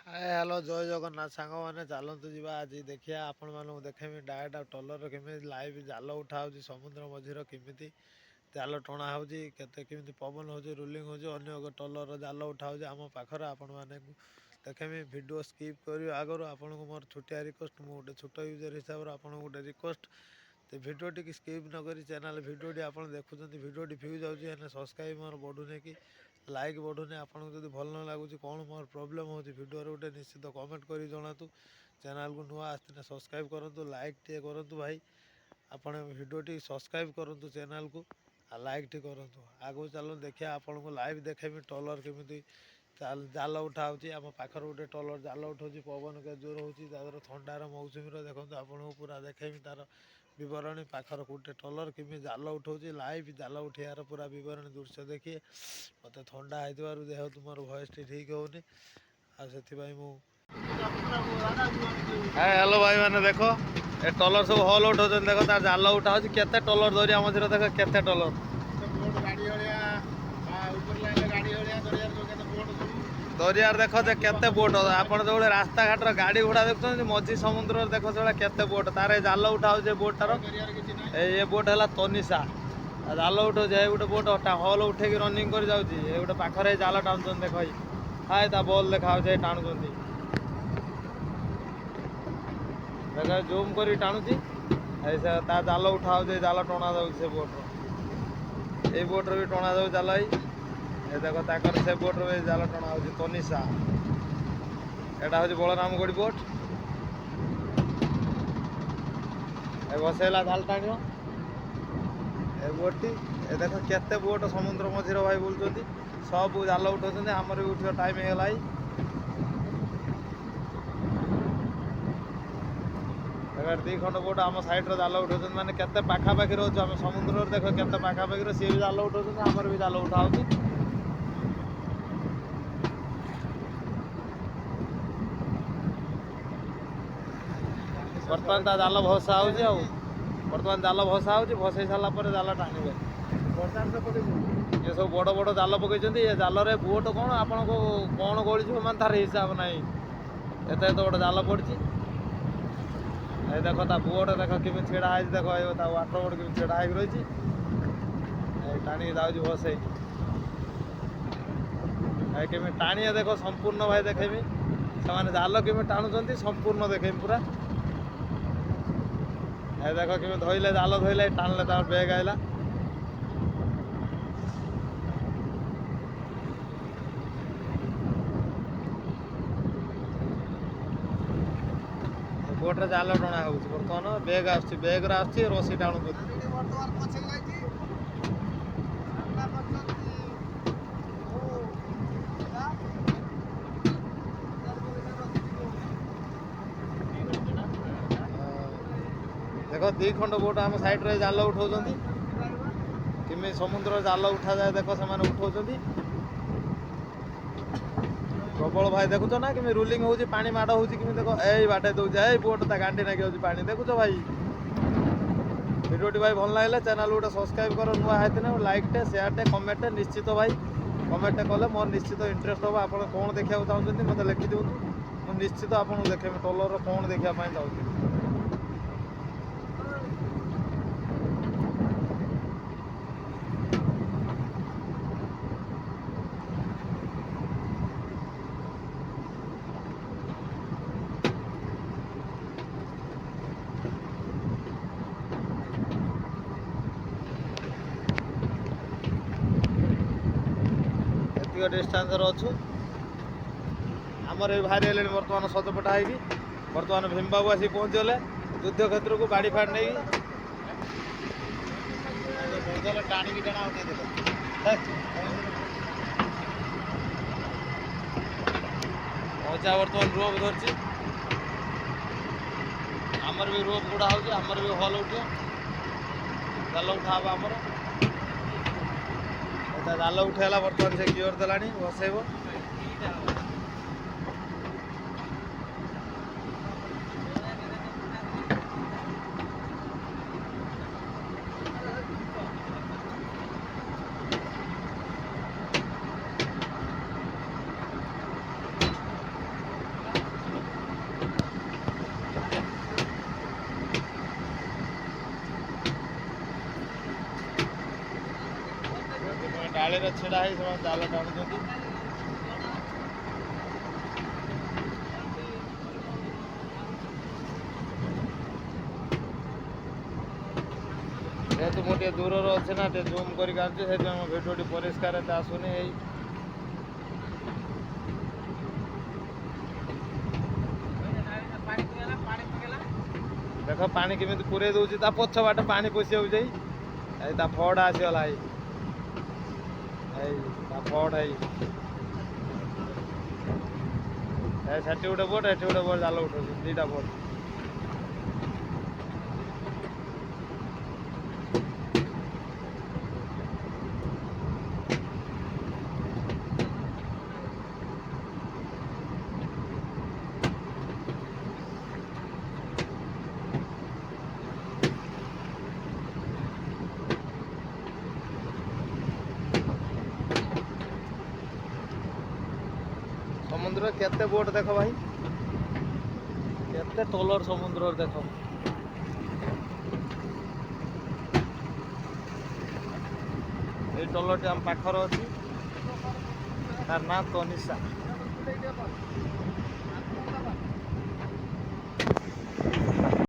Hello ଜୟ ଜଗନ୍ନାଥ ସାଙ୍ଗମାନେ ଚାଲନ୍ତୁ ଯିବା ଆଜି ଦେଖିବା ଆପଣମାନଙ୍କୁ ଦେଖେଇବି ଡାଇରେକ୍ଟ ଟଲର କେମିତି ଲାଇଭ୍ ଜାଲ ଉଠା ହେଉଛି ସମୁଦ୍ର ମଝିର କେମିତି ଜାଲ ଟଣା ହେଉଛି କେତେ କେମିତି ପବନ ହେଉଛି ରୁଲିଂ ହେଉଛି ଅନ୍ୟ ଏକ ଟଲର ଜାଲ ଉଠା ହେଉଛି ଆମ ପାଖରେ ଆପଣମାନଙ୍କୁ ଦେଖେଇବି ଭିଡ଼ିଓ ସ୍କିପ୍ କରିବା ଆଗରୁ ଆପଣଙ୍କୁ ମୋର ଛୋଟିଆ ରିକ୍ୱେଷ୍ଟ ମୁଁ ଗୋଟେ ଛୋଟ ୟୁଜର ହିସାବରେ ଆପଣଙ୍କୁ ଗୋଟେ ରିକ୍ୱେଷ୍ଟ ତ ଭିଡ଼ିଓଟିକି ସ୍କିପ୍ ନକରି ଚ୍ୟାନେଲ୍ ଭିଡ଼ିଓଟି ଆପଣ ଦେଖୁଛନ୍ତି ଭିଡ଼ିଓଟି ଭ୍ୟୁ ଯାଉଛି ହେଲେ ସବସ୍କ୍ରାଇବ୍ ମୋର ବଢ଼ୁନି କି ଲାଇକ୍ ବଢ଼ୁନି ଆପଣଙ୍କୁ ଯଦି ଭଲ ନ ଲାଗୁଛି କ'ଣ ମୋର ପ୍ରୋବ୍ଲେମ୍ ହେଉଛି ଭିଡ଼ିଓରେ ଗୋଟେ ନିଶ୍ଚିତ କମେଣ୍ଟ କରି ଜଣାନ୍ତୁ ଚ୍ୟାନେଲକୁ ନୂଆ ଆସିଥିଲେ ସବସ୍କ୍ରାଇବ୍ କରନ୍ତୁ ଲାଇକ୍ ଟିକେ କରନ୍ତୁ ଭାଇ ଆପଣ ଭିଡ଼ିଓଟି ସବସ୍କ୍ରାଇବ୍ କରନ୍ତୁ ଚ୍ୟାନେଲକୁ ଆଉ ଲାଇକ୍ ଟିକେ କରନ୍ତୁ ଆଗକୁ ଚାଲନ୍ତୁ ଦେଖିବା ଆପଣଙ୍କୁ ଲାଇଭ୍ ଦେଖେଇବି ଟଲର କେମିତି ଜାଲ ଉଠା ହେଉଛି ଆମ ପାଖରେ ଗୋଟେ ଟଲର ଜାଲ ଉଠାଉଛି ପବନ କେତେ ଜୋର ହେଉଛି ତା ଦେହରେ ଥଣ୍ଡାର ମୌସୁମୀର ଦେଖନ୍ତୁ ଆପଣଙ୍କୁ ପୁରା ଦେଖେଇବି ତାର ବିବରଣୀ ପାଖର ଗୋଟେ ଟଲର କେମିତି ଜାଲ ଉଠାଉଛି ଲାଇଭ୍ ଜାଲ ଉଠାଇବାର ପୁରା ବିବରଣୀ ଦୃଶ୍ୟ ଦେଖିଏ ମୋତେ ଥଣ୍ଡା ହେଇଥିବାରୁ ଯେହେତୁ ମୋର ଭଏସ୍ଟି ଠିକ୍ ହେଉନି ଆଉ ସେଥିପାଇଁ ମୁଁ ହ୍ୟାଲୋ ଭାଇମାନେ ଦେଖ ଏ ଟଲର ସବୁ ହଲ୍ ଉଠାଉଛନ୍ତି ଦେଖ ତାର ଜାଲ ଉଠା ହେଉଛି କେତେ ଟଲର ଦରିଆ ମଝିରେ ଦେଖ କେତେ ଟଲର ଦରିଆରେ ଦେଖ ଯେ କେତେ ବୋଟ ଆପଣ ଯେଉଁଭଳି ରାସ୍ତାଘାଟର ଗାଡ଼ି ଘୋଡ଼ା ଦେଖୁଛନ୍ତି ମଝି ସମୁଦ୍ରରେ ଦେଖ ସେଭଳିଆ କେତେ ବୋଟ ତାର ଏ ଜାଲ ଉଠା ହେଉଛି ଏ ବୋଟଟାର ଏ ବୋଟ ହେଲା ତନିଷା ଜାଲ ଉଠାଉଛି ଏ ଗୋଟେ ବୋଟ ହଲ୍ ଉଠେଇକି ରନିଂ କରି ଯାଉଛି ଏ ଗୋଟେ ପାଖରେ ଜାଲ ଟାଣୁଛନ୍ତି ଦେଖ ହାଏ ତା ବଲ୍ ଦେଖାଯାଉଛି ଏ ଟାଣୁଛନ୍ତି ଦେଖ ଜୁମ୍ କରି ଟାଣୁଛି ତା ଜାଲ ଉଠା ହେଉଛି ଜାଲ ଟଣା ଯାଉଛି ସେ ବୋଟର ଏଇ ବୋଟରେ ବି ଟଣା ଯାଉଛି ଜାଲ ଏ ଦେଖ ତାଙ୍କର ସେ ବୋଟରେ ବି ଜାଲ ଟଣା ହେଉଛି ତନିଷା ଏଇଟା ହେଉଛି ବଳରାମଗଡ଼ି ବୋଟ ଏ ବସେଇଲା ଜାଲ ଟାଣିବ ଏ ବୋଟଟି ଏ ଦେଖ କେତେ ବୋଟ ସମୁଦ୍ର ମଝିରେ ଭାଇ ବୁଲୁଛନ୍ତି ସବୁ ଜାଲ ଉଠାଉଛନ୍ତି ଆମର ବି ଉଠିବା ଟାଇମ୍ ହେଇଗଲା ଏଗାର ଦୁଇ ଖଣ୍ଡ ବୋଟ ଆମ ସାଇଡ଼୍ରେ ଜାଲ ଉଠାଉଛନ୍ତି ମାନେ କେତେ ପାଖାପାଖି ରହୁଛୁ ଆମେ ସମୁଦ୍ରରେ ଦେଖ କେତେ ପାଖାପାଖିରେ ସିଏ ବି ଜାଲ ଉଠାଉଛନ୍ତି ଆମର ବି ଜାଲ ଉଠା ହେଉଛି ବର୍ତ୍ତମାନ ତା ଜାଲ ଭସା ହେଉଛି ଆଉ ବର୍ତ୍ତମାନ ଜାଲ ଭସା ହେଉଛି ଭସେଇ ସାରିଲା ପରେ ଜାଲ ଟାଣିବେ ଏ ସବୁ ବଡ଼ ବଡ଼ ଜାଲ ପକାଇଛନ୍ତି ଏ ଜାଲରେ ବୋଟ କ'ଣ ଆପଣଙ୍କୁ କ'ଣ ଗଳିଯିବ ମାନେ ତାର ହିସାବ ନାହିଁ ଏତେ ଏତେ ବଡ଼ ଜାଲ ପଡ଼ିଛି ଏ ଦେଖ ତା ବୋଟ ଦେଖ କେମିତି ଛିଡ଼ା ହେଇଛି ଦେଖ ତା ୱାଟର ବୋଟ କେମିତି ଛିଡ଼ା ହେଇକି ରହିଛି ଟାଣିକି ଯାଉଛି ଭସେଇକି କେମିତି ଟାଣିଆ ଦେଖ ସମ୍ପୂର୍ଣ୍ଣ ଭାଇ ଦେଖେଇବି ସେମାନେ ଜାଲ କେମିତି ଟାଣୁଛନ୍ତି ସମ୍ପୂର୍ଣ୍ଣ ଦେଖେଇବି ପୁରା ଏ ଦେଖ କେମିତି ଧଇଲେ ଜାଲ ଧଇଲେ ଟାଣିଲେ ତାର ବେଗ ଆଇଲା ବୋଟରେ ଜାଲ ଟଣା ହେଉଛି ବର୍ତ୍ତମାନ ବେଗ ଆସୁଛି ବେଗରେ ଆସୁଛି ରସି ଟାଣୁଛନ୍ତି ଦେଖ ଦୁଇ ଖଣ୍ଡ ବୋଟ ଆମ ସାଇଡ଼୍ରେ ଜାଲ ଉଠାଉଛନ୍ତି କେମିତି ସମୁଦ୍ରରେ ଜାଲ ଉଠାଯାଏ ଦେଖ ସେମାନେ ଉଠାଉଛନ୍ତି ପ୍ରବଳ ଭାଇ ଦେଖୁଛ ନା କେମିତି ରୁଲିଂ ହେଉଛି ପାଣି ମାଡ଼ ହେଉଛି କେମିତି ଦେଖ ଏଇ ବାଟେ ଦେଉଛି ଏଇ ବୋଟ ତା ଗାଣ୍ଡି ନାଗି ହେଉଛି ପାଣି ଦେଖୁଛ ଭାଇ ଭିଡ଼ିଓଟି ଭାଇ ଭଲ ଲାଗିଲେ ଚ୍ୟାନେଲ୍ ଗୋଟେ ସବସ୍କ୍ରାଇବ୍ କର ନୂଆ ହେଇଥିଲେ ଲାଇକ୍ଟେ ସେୟାରଟେ କମେଣ୍ଟଟେ ନିଶ୍ଚିତ ଭାଇ କମେଣ୍ଟଟେ କଲେ ମୋର ନିଶ୍ଚିତ ଇଣ୍ଟରେଷ୍ଟ ହେବ ଆପଣ କ'ଣ ଦେଖିବାକୁ ଚାହୁଁଛନ୍ତି ମୋତେ ଲେଖିଦିଅନ୍ତୁ ମୁଁ ନିଶ୍ଚିତ ଆପଣଙ୍କୁ ଦେଖେଇବି ଟଲରର କ'ଣ ଦେଖିବା ପାଇଁ ଚାହୁଁଛନ୍ତି ଡିଷ୍ଟାନ୍ସରେ ଅଛୁ ଆମର ଏ ବାହାରି ହେଲେଣି ବର୍ତ୍ତମାନ ସଜପଟା ହେଇକି ବର୍ତ୍ତମାନ ଭୀମବାବୁ ଆସିକି ପହଞ୍ଚିଗଲେ ଯୁଦ୍ଧ କ୍ଷେତ୍ରକୁ ବାଡ଼ି ଫାଡ଼ି ନେଇକି ଟାଣିକି ଟଣା ଉଠେଇଦେଲେ ପହଞ୍ଚା ବର୍ତ୍ତମାନ ରୋପ ଧରିଛି ଆମର ବି ରୋପ ଗୁଡ଼ା ହେଉଛି ଆମର ବି ହଲ୍ ଉଠିବ ଜାଲ ଉଠା ହେବ ଆମର ଜାଲ ଉଠେଇଲା ବର୍ତ୍ତମାନ ସେ ଗିଅର ଦେଲାଣି ବସେଇବ ଧାଡ଼ିରେ ଛିଡ଼ା ହେଇ ସେମାନେ ଜାଲ ଟାଣୁଛନ୍ତି। ଯେହେତୁ ମୁଁ ଟିକେ ଦୂରରେ ଅଛି ନା, ଟିକେ ଜୁମ୍ କରିକି ଆଣୁଛି, ସେଥିପାଇଁ ମୋ ଭିଡ଼ିଓଟି ପରିଷ୍କାର ଏତେ ଆସୁନି। ଏଇ ଦେଖ ପାଣି କେମିତି ପୁରେଇ ଦଉଛି, ତା ପଛ ବାଟେ ପାଣି ପଶି ଯାଉଛି। ଏଇ ତା ଫଡ ଆସିଗଲା। ଏଇ ତା ଫଡ ସେଠି ଗୋଟେ ବୋଟ, ଏଠି ଗୋଟେ ବୋଟ ଜାଲ ଉଠଉଛି, ଦିଟା ବୋଟ। ସମୁଦ୍ର କେତେ ବୋଟ ଦେଖ ଭାଇ, କେତେ ଟଲର ସମୁଦ୍ର ଦେଖ। ଏଇ ଟଲରଟି ଆମ ପାଖରେ ଅଛି, ତାର ନାଁ ତନିଷା।